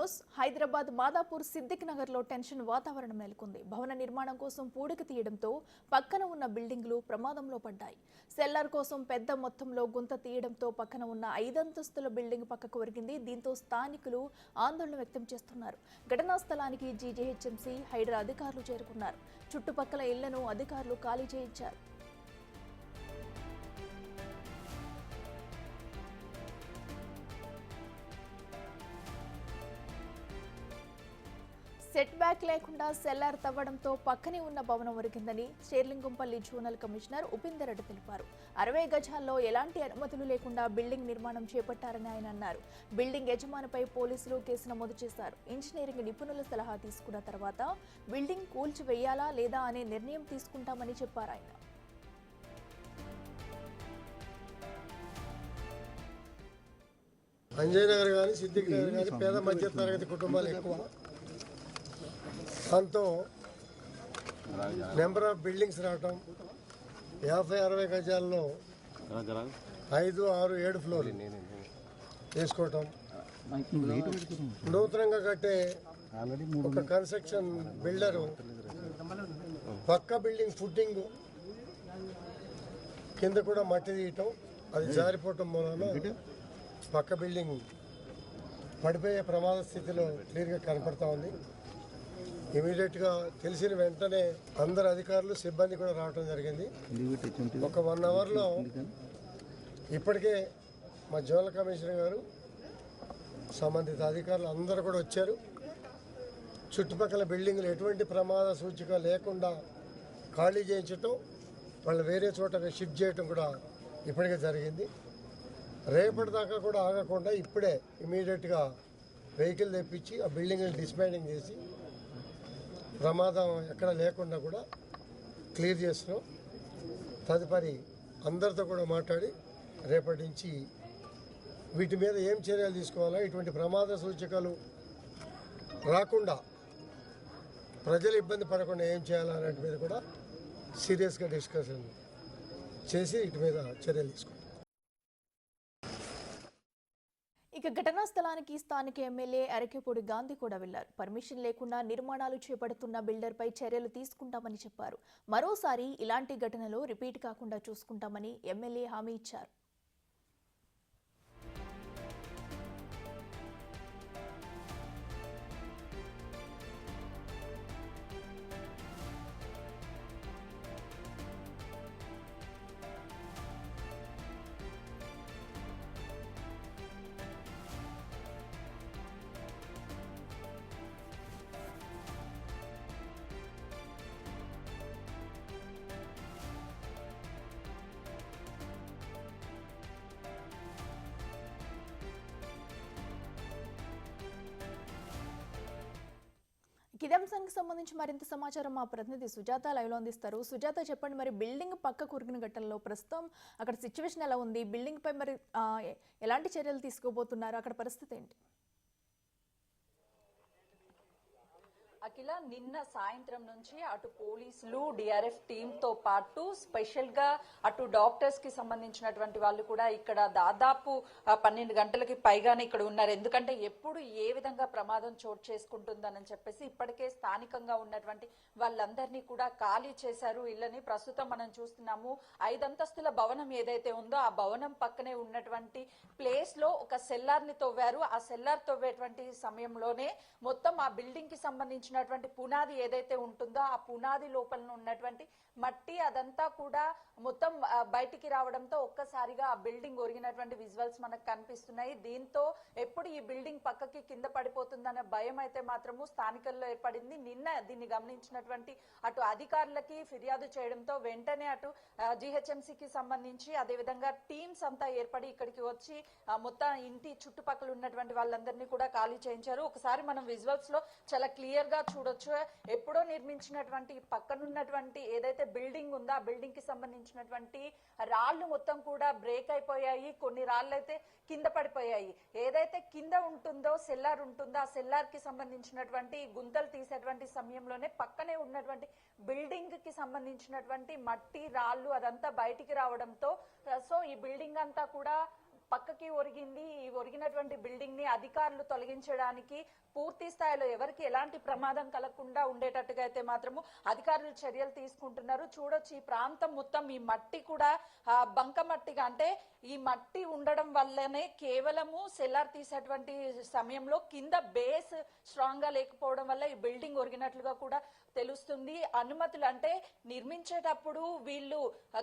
News. Hyderabad Madhapur Siddique Nagar లో tension వాతావరణం నెలకొంది. భవన నిర్మాణం కోసం పూడిక తీయడంతో పక్కన ఉన్న బిల్డింగ్లు ప్రమాదంలో పడ్డాయి. సెల్లార్ కోసం పెద్ద మొత్తంలో గుంత తీయడంతో పక్కన ఉన్న 5 అంతస్తుల బిల్డింగ్ పక్కకు ఒరిగింది. దీంతో స్థానికులు ఆందోళన వ్యక్తం చేస్తున్నారు. ఘటనా స్థలానికి జీజీహెచ్ఎంసీ హైడ్రా అధికారులు చేరుకున్నారు. చుట్టుపక్కల ఇళ్లను అధికారులు ఖాళీ చేయించారు. సెట్ బ్యాక్ లేకుండా సెల్లార్ తవ్వడంతో పక్కనే ఉన్న భవనం ఒరిగిందని షేర్లింగంపల్లి జోనల్ కమిషనర్ ఉపేందర్ రెడ్డి తెలిపారు. 60 గజాల్లో ఎలాంటి అనుమతులు లేకుండా బిల్డింగ్ నిర్మాణం చేపట్టారని ఆయన అన్నారు. బిల్డింగ్ యజమానిపై పోలీసులు కేసు నమోదు చేశారు. ఇంజనీరింగ్ నిపుణుల సలహా తీసుకున్న తర్వాత బిల్డింగ్ కూల్చివేయాలా లేదా అనే నిర్ణయం తీసుకుంటామని చెప్పారు ఆయన. అంజయ్ నగర్ కానీ సిద్దిక్ నగర్ కానీ పేద మధ్య తరగతి కుటుంబాలు ఎక్కువ. దాంతో నెంబర్ ఆఫ్ బిల్డింగ్స్ రావటం 50-60 గజాల్లో 5, 6, 7 ఫ్లోర్లు వేసుకోవటం, నూతనంగా కట్టే ఒక కన్స్ట్రక్షన్ బిల్డరు పక్క బిల్డింగ్ ఫుట్టింగ్ కింద కూడా మట్టి తీయటం, అది జారిపోవటం మూలన పక్క బిల్డింగ్ పడిపోయే ప్రమాద స్థితిలో క్లియర్గా కనపడతా ఉంది. ఇమీడియట్గా తెలిసిన వెంటనే అందరు అధికారులు సిబ్బంది కూడా రావడం జరిగింది. ఒక 1 అవర్లో ఇప్పటికే మా జోనల్ కమిషనర్ గారు సంబంధిత అధికారులు అందరూ కూడా వచ్చారు. చుట్టుపక్కల బిల్డింగ్లు ఎటువంటి ప్రమాద సూచిక లేకుండా ఖాళీ చేయించటం, వాళ్ళు వేరే చోట షిఫ్ట్ చేయటం కూడా ఇప్పటికే జరిగింది. రేపటి దాకా కూడా ఆగకుండా ఇప్పుడే ఇమీడియట్గా వెహికల్ తెప్పించి ఆ బిల్డింగ్ని డిస్మాండింగ్ చేసి ప్రమాదం ఎక్కడ లేకుండా కూడా క్లియర్ చేస్తున్నాం. తదుపరి అందరితో కూడా మాట్లాడి రేపటి నుంచి వీటి మీద ఏం చర్యలు తీసుకోవాలా, ఇటువంటి ప్రమాద సూచికలు రాకుండా ప్రజలు ఇబ్బంది పడకుండా ఏం చేయాలా అనే మీద కూడా సీరియస్గా డిస్కషన్ చేసి వీటి మీద చర్యలు తీసుకుంటాం. ఇక ఘటనా స్థలానికి స్థానిక ఎమ్మెల్యే అరకేపూడి గాంధీ కూడా వెళ్లారు. పర్మిషన్ లేకుండా నిర్మాణాలు చేపడుతున్న బిల్డర్పై చర్యలు తీసుకుంటామని చెప్పారు. మరోసారి ఇలాంటి ఘటనలు రిపీట్ కాకుండా చూసుకుంటామని ఎమ్మెల్యే హామీ ఇచ్చారు. ఇదే అంశానికి సంబంధించి మరింత సమాచారం మా ప్రతినిధి సుజాత లైవ్ లో అందిస్తారు. సుజాత, చెప్పండి, మరి బిల్డింగ్ పక్క కురిగిన ఘటనలో ప్రస్తుతం అక్కడ సిచ్యువేషన్ ఎలా ఉంది? బిల్డింగ్ పై మరి ఎలాంటి చర్యలు తీసుకోబోతున్నారు? అక్కడ పరిస్థితి ఏంటి? అఖిల, నిన్న సాయంత్రం నుంచి అటు పోలీసులు డిఆర్ఎఫ్ టీమ్ తో పాటు స్పెషల్ గా అటు డాక్టర్స్ కి సంబంధించినటువంటి వాళ్ళు కూడా ఇక్కడ దాదాపు 12 గంటలకి పైగానే ఇక్కడ ఉన్నారు. ఎందుకంటే ఎప్పుడు ఏ విధంగా ప్రమాదం చోటు చేసుకుంటుందని చెప్పేసి ఇప్పటికే స్థానికంగా ఉన్నటువంటి వాళ్ళందరినీ కూడా ఖాళీ చేశారు ఇళ్ళని. ప్రస్తుతం మనం చూస్తున్నాము 5 అంతస్తుల భవనం ఏదైతే ఉందో ఆ భవనం పక్కనే ఉన్నటువంటి ప్లేస్ లో ఒక సెల్లార్ ని తవ్వారు. ఆ సెల్లార్ తవ్వేటువంటి సమయంలోనే మొత్తం ఆ బిల్డింగ్ కి సంబంధించిన పునాది ఏదైతే ఉంటుందో ఆ పునాది లోపల ఉన్నటువంటి మట్టి అదంతా కూడా మొత్తం బయటికి రావడంతో ఒక్కసారిగా ఆ బిల్డింగ్ ఒరిగినటువంటి విజువల్స్ మనకు కనిపిస్తున్నాయి. దీంతో ఎప్పుడు ఈ బిల్డింగ్ పక్కకి కింద పడిపోతుందనే భయం అయితే మాత్రము స్థానికుల్లో ఏర్పడింది. నిన్న దీన్ని గమనించినటువంటి అటు అధికారులకి ఫిర్యాదు చేయడంతో వెంటనే అటు జీహెచ్ఎంసీకి సంబంధించి అదేవిధంగా టీమ్స్ అంతా ఏర్పడి ఇక్కడికి వచ్చి మొత్తం ఇంటి చుట్టుపక్కల ఉన్నటువంటి వాళ్ళందరినీ కూడా ఖాళీ చేయించారు. ఒకసారి మనం విజువల్స్ లో చాలా క్లియర్ గా చూడొచ్చు. ఎప్పుడో నిర్మించినటువంటి పక్కనున్నటువంటి ఏదైతే బిల్డింగ్ ఉందో ఆ బిల్డింగ్ కి సంబంధించినటువంటి రాళ్లు మొత్తం కూడా బ్రేక్ అయిపోయాయి. కొన్ని రాళ్ళు అయితే కింద పడిపోయాయి. ఏదైతే కింద ఉంటుందో సెల్లార్ ఉంటుందో ఆ సెల్లార్ కి సంబంధించినటువంటి గుంతలు తీసేటువంటి సమయంలోనే పక్కనే ఉన్నటువంటి బిల్డింగ్ కి సంబంధించినటువంటి మట్టి రాళ్ళు అదంతా బయటికి రావడంతో సో ఈ బిల్డింగ్ అంతా కూడా పక్కకి ఒరిగింది. ఈ ఒరిగినటువంటి బిల్డింగ్ ని అధికారులు తొలగించడానికి పూర్తి స్థాయిలో ఎవరికి ఎలాంటి ప్రమాదం కలగకుండా ఉండేటట్టుగా అయితే మాత్రము అధికారులు చర్యలు తీసుకుంటున్నారు. చూడొచ్చు ఈ ప్రాంతం మొత్తం ఈ మట్టి కూడా బంక మట్టిగా, అంటే ఈ మట్టి ఉండడం వల్లనే కేవలము సెల్లార్ తీసేటువంటి సమయంలో కింద బేస్ స్ట్రాంగ్ గా లేకపోవడం వల్ల ఈ బిల్డింగ్ ఒరిగినట్లుగా కూడా తెలుస్తుంది. అనుమతులు అంటే నిర్మించేటప్పుడు వీళ్ళు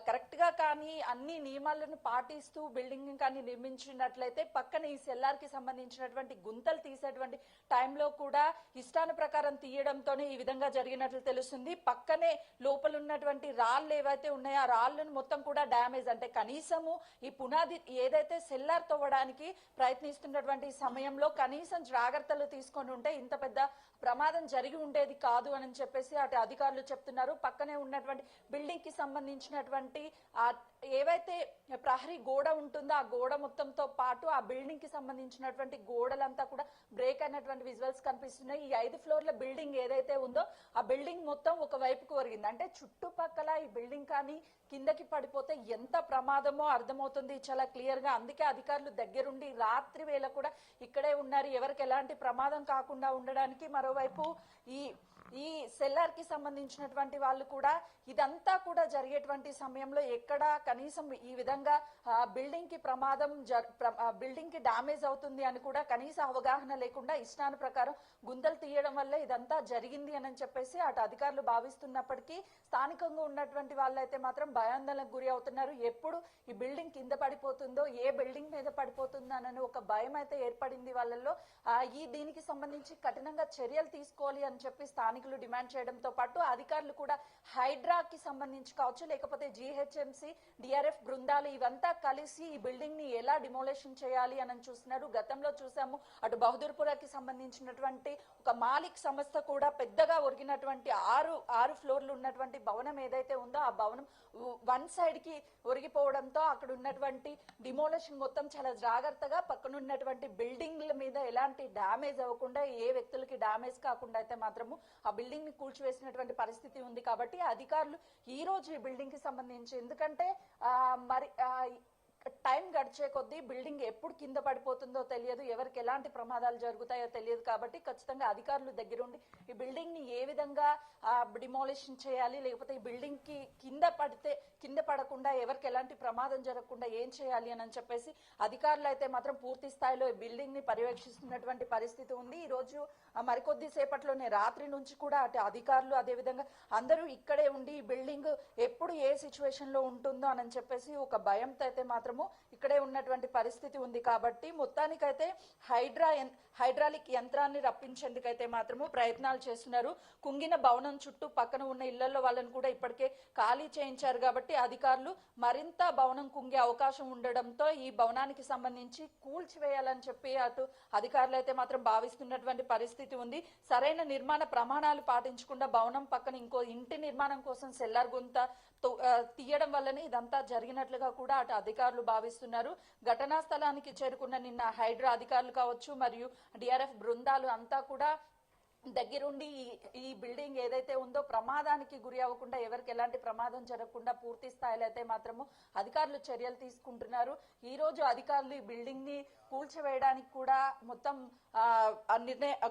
కరెక్ట్ గా కానీ అన్ని నియమాలను పాటిస్తూ బిల్డింగ్ కానీ నిర్మించినట్లయితే పక్కన ఈ సెల్లార్ కి సంబంధించినటువంటి గుంతలు తీసేటువంటి టైంలో కూడా ఇష్టాన ప్రకారం తీయడంతోనే ఈ విధంగా జరిగినట్లు తెలుస్తుంది. పక్కనే లోపల ఉన్నటువంటి రాళ్ళు ఏవైతే ఉన్నాయో ఆ రాళ్ళను మొత్తం కూడా డ్యామేజ్, అంటే కనీసము ఈ పునాది ఏదైతే సెల్లార్ తవ్వడానికి ప్రయత్నిస్తున్నటువంటి సమయంలో కనీసం జాగ్రత్తలు తీసుకొని ఉంటే ఇంత పెద్ద ప్రమాదం జరిగి ఉండేది కాదు అని చెప్పేసి అటు అధికారులు చెప్తున్నారు. పక్కనే ఉన్నటువంటి బిల్డింగ్ కి సంబంధించినటువంటి ఏవైతే ప్రహరీ గోడ ఉంటుందో ఆ గోడ మొత్తంతో పాటు ఆ బిల్డింగ్ కి సంబంధించినటువంటి గోడలంతా కూడా బ్రేక్ అయినటువంటి విజువల్స్ కనిపిస్తున్నాయి. ఈ 5 ఫ్లోర్ల బిల్డింగ్ ఏదైతే ఉందో ఆ బిల్డింగ్ మొత్తం ఒక వైపుకు ఒరిగింది. అంటే చుట్టుపక్కల ఈ బిల్డింగ్ కానీ కిందకి పడిపోతే ఎంత ప్రమాదమో అర్థమవుతుంది చాలా క్లియర్ గా. అందుకే అధికారులు దగ్గరుండి రాత్రి వేళ కూడా ఇక్కడే ఉన్నారు, ఎవరికి ఎలాంటి ప్రమాదం కాకుండా ఉండడానికి. మరోవైపు ఈ సెల్లార్ కి సంబంధించినటువంటి వాళ్ళు కూడా ఇదంతా కూడా జరిగేటువంటి సమయంలో ఎక్కడ కనీసం ఈ విధంగా బిల్డింగ్ కి బిల్డింగ్ కి డామేజ్ అవుతుంది అని కూడా కనీస అవగాహన లేకుండా ఇష్టాను ప్రకారం గుంతలు తీయడం వల్ల ఇదంతా జరిగింది అని చెప్పేసి అటు అధికారులు భావిస్తున్నప్పటికీ స్థానికంగా ఉన్నటువంటి వాళ్ళైతే మాత్రం భయాందోళనకు గురి అవుతున్నారు. ఎప్పుడు ఈ బిల్డింగ్ కింద పడిపోతుందో, ఏ బిల్డింగ్ మీద పడిపోతుందో అని ఒక భయం అయితే ఏర్పడింది వాళ్ళల్లో. దీనికి సంబంధించి కఠినంగా చర్యలు తీసుకోవాలి అని చెప్పి స్థానికులు డిమాండ్ చేయడంతో పాటు అధికారులు కూడా హైడ్రాకి సంబంధించి కావచ్చు, లేకపోతే GHMC, DRF బృందాలు ఇవంతా కలిసి ఈ బిల్డింగ్ ని ఎలా డిమోలేషన్ చేయాలి అని చూస్తున్నారు. గతంలో చూసాము అటు బహదూర్పురాకి సంబంధించినటువంటి ఒక మాలిక్ సంస్థ కూడా పెద్దగా ఒరిగినటువంటి ఆరు ఫ్లోర్లు ఉన్నటువంటి భవనం ఏదైతే ఉందో ఆ భవనం వన్ సైడ్ కి ఒరిగిపోవడంతో అక్కడ ఉన్నటువంటి డిమోలేషన్ మొత్తం చాలా జాగ్రత్తగా పక్కన ఉన్నటువంటి బిల్డింగ్ల మీద ఎలాంటి డ్యామేజ్ అవ్వకుండా, ఏ వ్యక్తులకి డ్యామేజ్ కాకుండా అయితే మాత్రము ఆ బిల్డింగ్ ని కూల్చివేసినటువంటి పరిస్థితి ఉంది. కాబట్టి అధికారులు ఈ రోజు ఈ బిల్డింగ్ కి సంబంధించి, ఎందుకంటే మరి టైం గడిచే కొద్దీ బిల్డింగ్ ఎప్పుడు కింద పడిపోతుందో తెలియదు, ఎవరికి ఎలాంటి ప్రమాదాలు జరుగుతాయో తెలియదు. కాబట్టి ఖచ్చితంగా అధికారులు దగ్గరుండి ఈ బిల్డింగ్ ని ఏ విధంగా డిమాలిషన్ చేయాలి, లేకపోతే ఈ బిల్డింగ్ కి కింద పడకుండా ఎవరికి ఎలాంటి ప్రమాదం జరగకుండా ఏం చేయాలి అని చెప్పేసి అధికారులు అయితే మాత్రం పూర్తి స్థాయిలో ఈ బిల్డింగ్ ని పర్యవేక్షిస్తున్నటువంటి పరిస్థితి ఉంది. ఈ రోజు మరికొద్ది సేపట్లోనే రాత్రి నుంచి కూడా అటు అధికారులు అదేవిధంగా అందరూ ఇక్కడే ఉండి ఈ బిల్డింగ్ ఎప్పుడు ఏ సిచ్యువేషన్ లో ఉంటుందో అని చెప్పేసి ఒక భయంతో అయితే మాత్రము ఇక్కడే ఉన్నటువంటి పరిస్థితి ఉంది. కాబట్టి మొత్తానికైతే హైడ్రాలిక్ యంత్రాన్ని రప్పించేందుకైతే మాత్రము ప్రయత్నాలు చేస్తున్నారు. కుంగిన భవనం చుట్టూ పక్కన ఉన్న ఇళ్లలో వాళ్ళని కూడా ఇప్పటికే ఖాళీ చేయించారు. కాబట్టి అధికారులు మరింత భవనం కుంగే అవకాశం ఉండడంతో ఈ భవనానికి సంబంధించి కూల్చివేయాలని చెప్పి అటు అధికారులు అయితే మాత్రం భావిస్తున్నటువంటి పరిస్థితి ఉంది. సరైన నిర్మాణ ప్రమాణాలు పాటించకుండా భవనం పక్కన ఇంకో ఇంటి నిర్మాణం కోసం సెల్లార్ గుంత తీయడం వల్లనే ఇదంతా జరిగినట్లుగా కూడా అటు అధికారులు భావిస్తున్నారు. ఘటనా స్థలానికి చేరుకున్న నిన్న హైడ్రా అధికారులు కావచ్చు మరియు DRF బృందాలు అంతా కూడా దగ్గరుండి ఈ బిల్డింగ్ ఏదైతే ఉందో ప్రమాదానికి గురి అవ్వకుండా, ఎవరికి ఎలాంటి ప్రమాదం జరగకుండా పూర్తి స్థాయిలో అయితే మాత్రము అధికారులు చర్యలు తీసుకుంటున్నారు. ఈ రోజు అధికారులు ఈ బిల్డింగ్ ని కూల్చివేయడానికి కూడా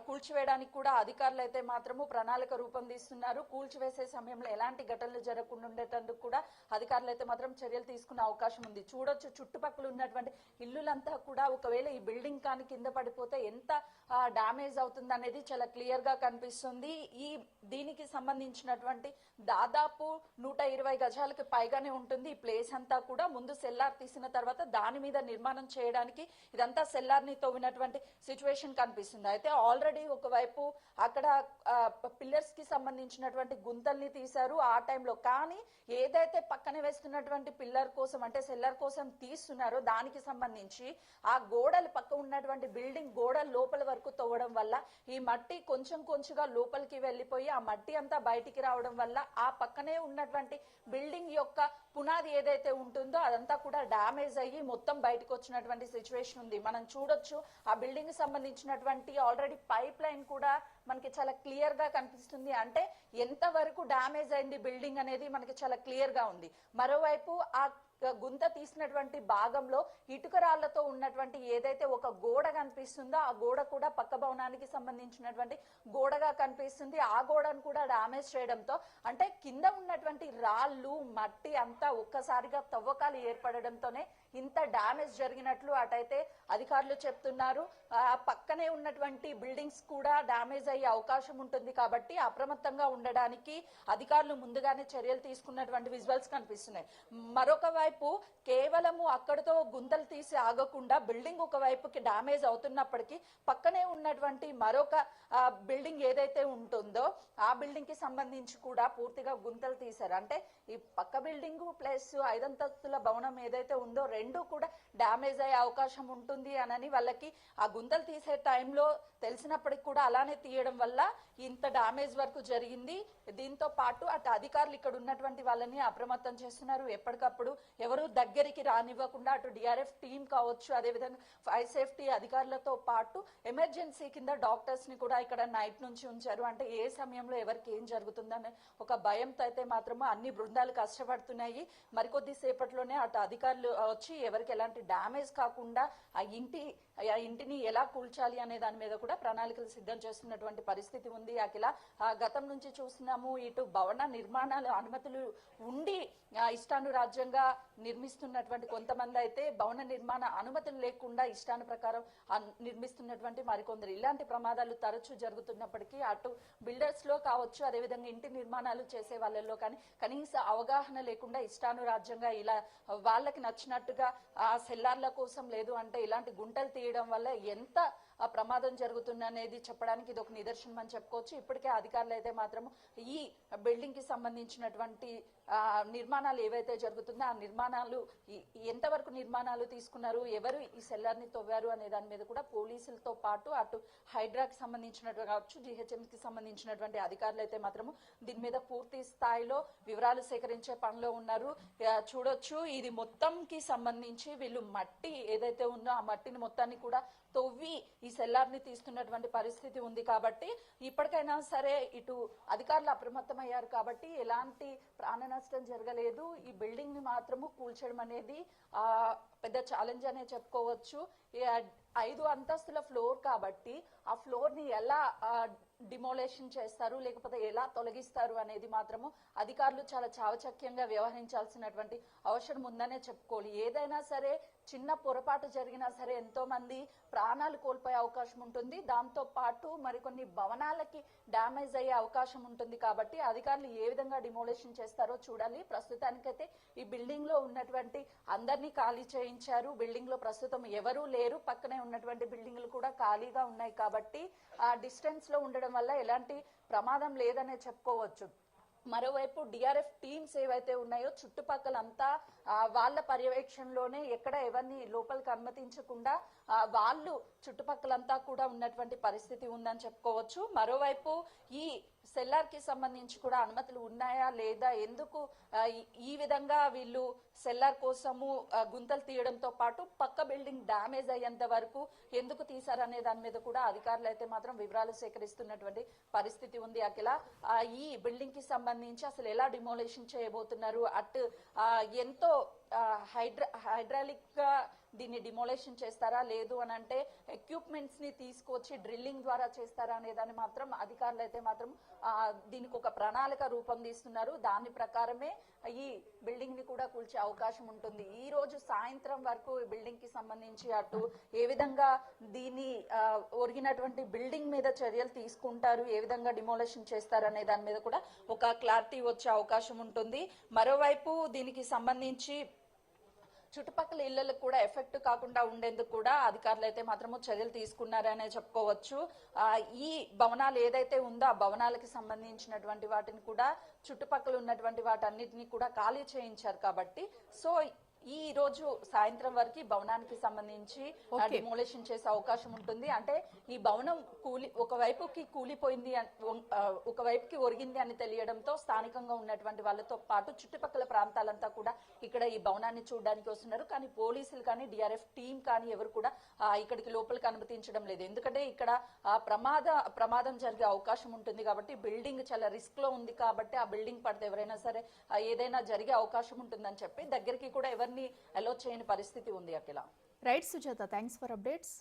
కూల్చివేయడానికి కూడా అధికారులు అయితే మాత్రము ప్రణాళిక రూపొందిస్తున్నారు. కూల్చివేసే సమయంలో ఎలాంటి ఘటనలు జరగకుండా ఉండేటందుకు కూడా అధికారులు అయితే మాత్రం చర్యలు తీసుకునే అవకాశం ఉంది. చూడొచ్చు చుట్టుపక్కల ఉన్నటువంటి ఇల్లులంతా కూడా ఒకవేళ ఈ బిల్డింగ్ కానీ కింద పడిపోతే ఎంత డామేజ్ అవుతుంది అనేది చాలా క్లియర్ గా కనిపిస్తుంది. దీనికి సంబంధించినటువంటి దాదాపు 120 గజాలకు పైగానే ఉంటుంది ఈ ప్లేస్ అంతా కూడా. ముందు సెల్లార్ తీసిన తర్వాత దాని మీద నిర్మాణం చేయడానికి ఇదంతా సెల్లార్ ని తవ్వినటువంటి సిచ్యువేషన్ కనిపిస్తుంది. అయితే ఆల్రెడీ ఒకవైపు అక్కడ పిల్లర్స్ కి సంబంధించినటువంటి గుంతల్ని తీశారు ఆ టైంలో. కానీ ఏదైతే పక్కన వేస్తున్నటువంటి పిల్లర్ కోసం అంటే సెల్లార్ కోసం తీస్తున్నారో దానికి సంబంధించి ఆ గోడలు పక్క ఉన్నటువంటి బిల్డింగ్ గోడల లోపల వరకు తవ్వడం వల్ల ఈ మట్టి కొంచెంగా లోపలికి వెళ్ళిపోయి ఆ మట్టి అంతా బయటికి రావడం వల్ల ఆ పక్కనే ఉన్నటువంటి బిల్డింగ్ యొక్క పునాది ఏదైతే ఉంటుందో అదంతా కూడా డ్యామేజ్ అయ్యి మొత్తం బయటకు వచ్చినటువంటి సిచ్యువేషన్ ఉంది. మనం చూడొచ్చు ఆ బిల్డింగ్ సంబంధించినటువంటి ఆల్రెడీ పైప్ లైన్ కూడా మనకి చాలా క్లియర్ గా కనిపిస్తుంది. అంటే ఎంత వరకు డ్యామేజ్ అయింది బిల్డింగ్ అనేది మనకి చాలా క్లియర్ గా ఉంది. మరోవైపు ఆ గుంత తీసినటువంటి భాగంలో ఇటుక రాళ్లతో ఉన్నటువంటి ఏదైతే ఒక గోడ కనిపిస్తుందో ఆ గోడ కూడా పక్క భవనానికి సంబంధించినటువంటి గోడగా కనిపిస్తుంది. ఆ గోడను కూడా డామేజ్ చేయడంతో అంటే కింద ఉన్నటువంటి రాళ్ళు మట్టి అంతా ఒక్కసారిగా తవ్వకాలు ఏర్పడడంతోనే ఇంత డ్యామేజ్ జరిగినట్లు అటైతే అధికారులు చెప్తున్నారు. పక్కనే ఉన్నటువంటి బిల్డింగ్స్ కూడా డ్యామేజ్ అయ్యే అవకాశం ఉంటుంది కాబట్టి అప్రమత్తంగా ఉండడానికి అధికారులు ముందుగానే చర్యలు తీసుకున్నటువంటి విజువల్స్ కనిపిస్తున్నాయి. మరొక వైపు కేవలము అక్కడితో గుంతలు తీసి ఆగకుండా బిల్డింగ్ ఒక వైపుకి డ్యామేజ్ అవుతున్నప్పటికీ పక్కనే ఉన్నటువంటి మరొక బిల్డింగ్ ఏదైతే ఉంటుందో ఆ బిల్డింగ్ కి సంబంధించి కూడా పూర్తిగా గుంతలు తీశారు. అంటే ఈ పక్క బిల్డింగ్ ప్లస్ 5 అంతస్తుల భవనం ఏదైతే ఉందో రెండు కూడా డ్యామేజ్ అయ్యే అవకాశం ఉంటుంది అని వాళ్ళకి ఆ గుంతలు తీసే టైంలో తెలిసినప్పటికి కూడా అలానే తీయడం వల్ల ఇంత డ్యామేజ్ వరకు జరిగింది. దీంతో పాటు అటు అధికారులు ఇక్కడ ఉన్నటువంటి వాళ్ళని అప్రమత్తం చేస్తున్నారు. ఎప్పటికప్పుడు ఎవరు దగ్గరికి రానివ్వకుండా అటు డిఆర్ఎఫ్ టీం కావచ్చు, అదేవిధంగా ఫైర్ సేఫ్టీ అధికారులతో పాటు ఎమర్జెన్సీ కింద డాక్టర్స్ ని కూడా ఇక్కడ నైట్ నుంచి ఉంచారు. అంటే ఏ సమయంలో ఎవరికి ఏం జరుగుతుందనే ఒక భయంతో అయితే మాత్రము అన్ని బృందాలు కష్టపడుతున్నాయి. మరికొద్ది సేపట్లోనే అటు అధికారులు వచ్చి ఎవరికి ఎలాంటి డ్యామేజ్ కాకుండా ఆ ఇంటిని ఎలా కూల్చాలి అనే దాని మీద కూడా ప్రణాళికలు సిద్ధం చేస్తున్నటువంటి పరిస్థితి ఉంది. అఖిల, గతం నుంచి చూస్తున్నాము ఇటు భవన నిర్మాణాలు అనుమతులు ఉండి ఇష్టానురాజ్యంగా నిర్మిస్తున్నటువంటి కొంతమంది అయితే భవన నిర్మాణ అనుమతులు లేకుండా ఇష్టాను ప్రకారం నిర్మిస్తున్నటువంటి మరికొందరు. ఇలాంటి ప్రమాదాలు తరచూ జరుగుతున్నప్పటికీ అటు బిల్డర్స్ లో కావచ్చు, అదేవిధంగా ఇంటి నిర్మాణాలు చేసే వాళ్ళల్లో కానీ కనీస అవగాహన లేకుండా ఇష్టానురాజ్యంగా ఇలా వాళ్ళకి నచ్చినట్టుగా ఆ సెల్లార్ల కోసం లేదు అంటే ఇలాంటి గుంటలు తీయడం వల్ల ఎంత ప్రమాదం జరుగుతుంది అనేది చెప్పడానికి ఇది ఒక నిదర్శనం అని చెప్పుకోవచ్చు. ఇప్పటికే అధికారులు అయితే మాత్రం ఈ బిల్డింగ్ కి సంబంధించినటువంటి నిర్మాణాలు ఏవైతే జరుగుతుందో ఆ నిర్మాణాలు ఎంతవరకు నిర్మాణాలు తీసుకున్నారు, ఎవరు ఈ సెల్లార్ని తవ్వారు అనే దాని మీద కూడా పోలీసులతో పాటు అటు హైడ్రాకి సంబంధించినట్టు కావచ్చు, జిహెచ్ఎంకి సంబంధించినటువంటి అధికారులు అయితే మాత్రము దీని మీద పూర్తి స్థాయిలో వివరాలు సేకరించే పనిలో ఉన్నారు. చూడొచ్చు, ఇది మొత్తంకి సంబంధించి వీళ్ళు మట్టి ఏదైతే ఉందో ఆ మట్టిని మొత్తాన్ని కూడా తవ్వి ఈ సెల్లార్ని తీస్తున్నటువంటి పరిస్థితి ఉంది. కాబట్టి ఇప్పటికైనా సరే ఇటు అధికారులు అప్రమత్తమయ్యారు కాబట్టి ఎలాంటి ప్రాణ నష్టం జరగలేదు. ఈ బిల్డింగ్ ని మాత్రము కూల్చడం అనేది పెద్ద ఛాలెంజ్ అనే చెప్పుకోవచ్చు. 5 అంతస్తుల ఫ్లోర్ కాబట్టి ఆ ఫ్లోర్ ని ఎలా డిమోలేషన్ చేస్తారు లేకపోతే ఎలా తొలగిస్తారు అనేది మాత్రము అధికారులు చాలా చావచక్యంగా వ్యవహరించాల్సినటువంటి అవసరం ఉందనే చెప్పుకోవాలి. ఏదైనా సరే చిన్న పొరపాటు జరిగినా సరే ఎంతో మంది ప్రాణాలు కోల్పోయే అవకాశం ఉంటుంది. దాంతో పాటు మరికొన్ని భవనాలకి డ్యామేజ్ అయ్యే అవకాశం ఉంటుంది. కాబట్టి అధికారులు ఏ విధంగా డిమోలేషన్ చేస్తారో చూడాలి. ప్రస్తుతానికైతే ఈ బిల్డింగ్ లో ఉన్నటువంటి అందరినీ ఖాళీ చేయించారు. బిల్డింగ్ లో ప్రస్తుతం ఎవరూ లేరు. పక్కనే ఉన్నటువంటి బిల్డింగ్లు కూడా ఖాళీగా ఉన్నాయి. కాబట్టి ఆ డిస్టెన్స్ లో ఉండడం వల్ల ఎలాంటి ప్రమాదం లేదనే చెప్పుకోవచ్చు. మరోవైపు డిఆర్ఎఫ్ టీమ్స్ ఏవైతే ఉన్నాయో చుట్టుపక్కలంతా వాళ్ళ పర్యవేక్షణలోనే ఎక్కడ ఎవరిని లోపలికి అనుమతించకుండా వాళ్ళు చుట్టుపక్కలంతా కూడా ఉన్నటువంటి పరిస్థితి ఉందని చెప్పుకోవచ్చు. మరోవైపు ఈ సెల్లార్ కి సంబంధించి కూడా అనుమతులు ఉన్నాయా లేదా, ఎందుకు ఈ విధంగా వీళ్ళు సెల్లార్ కోసము గుంతలు తీయడంతో పాటు పక్క బిల్డింగ్ డ్యామేజ్ అయ్యేంత వరకు ఎందుకు తీశారనే దాని మీద కూడా అధికారులు అయితే మాత్రం వివరాలు సేకరిస్తున్నటువంటి పరిస్థితి ఉంది. అఖిల, ఈ బిల్డింగ్ కి సంబంధించి అసలు ఎలా డిమోలేషన్ చేయబోతున్నారు, అటు ఎంతో హైడ్రాలిక్ గా దీన్ని డిమోలేషన్ చేస్తారా లేదు అని అంటే ఎక్విప్మెంట్స్ ని తీసుకొచ్చి డ్రిల్లింగ్ ద్వారా చేస్తారా అనే దాన్ని మాత్రం అధికారులు అయితే మాత్రం దీనికి ఒక ప్రణాళిక రూపొందిస్తున్నారు. దాని ప్రకారమే ఈ బిల్డింగ్ ని కూడా కూల్చే అవకాశం ఉంటుంది. ఈ రోజు సాయంత్రం వరకు ఈ బిల్డింగ్ కి సంబంధించి అటు ఏ విధంగా దీన్ని ఒరిగినటువంటి బిల్డింగ్ మీద చర్యలు తీసుకుంటారు, ఏ విధంగా డిమోలేషన్ చేస్తారు అనే దాని మీద కూడా ఒక క్లారిటీ వచ్చే అవకాశం ఉంటుంది. మరోవైపు దీనికి సంబంధించి చుట్టుపక్కల ఇళ్లకు కూడా ఎఫెక్ట్ కాకుండా ఉండేందుకు కూడా అధికారులు అయితే మాత్రము చర్యలు తీసుకున్నారనే చెప్పుకోవచ్చు. ఈ భవనాలు ఏదైతే ఉందో ఆ భవనాలకి సంబంధించినటువంటి వాటిని కూడా చుట్టుపక్కల ఉన్నటువంటి వాటన్నిటిని కూడా ఖాళీ చేయించారు. కాబట్టి సో ఈ రోజు సాయంత్రం వరకు భవనానికి సంబంధించి డిమోలేషన్ చేసే అవకాశం ఉంటుంది. అంటే ఈ భవనం ఒకవైపుకి కూలిపోయింది ఒకవైపుకి ఒరిగింది అని తెలియడంతో స్థానికంగా ఉన్నటువంటి వాళ్ళతో పాటు చుట్టుపక్కల ప్రాంతాలంతా కూడా ఇక్కడ ఈ భవనాన్ని చూడడానికి వస్తున్నారు. కానీ పోలీసులు కానీ డిఆర్ఎఫ్ టీం కానీ ఎవరు కూడా ఇక్కడికి లోపలికి అనుమతించడం లేదు. ఎందుకంటే ఇక్కడ ప్రమాదం జరిగే అవకాశం ఉంటుంది కాబట్టి, బిల్డింగ్ చాలా రిస్క్ లో ఉంది కాబట్టి ఆ బిల్డింగ్ పడితే ఎవరైనా సరే ఏదైనా జరిగే అవకాశం ఉంటుందని చెప్పి దగ్గరికి కూడా ఎవరిని అలో చేయని పరిస్థితి ఉంది. Akhila. Right Sujatha, thanks for updates.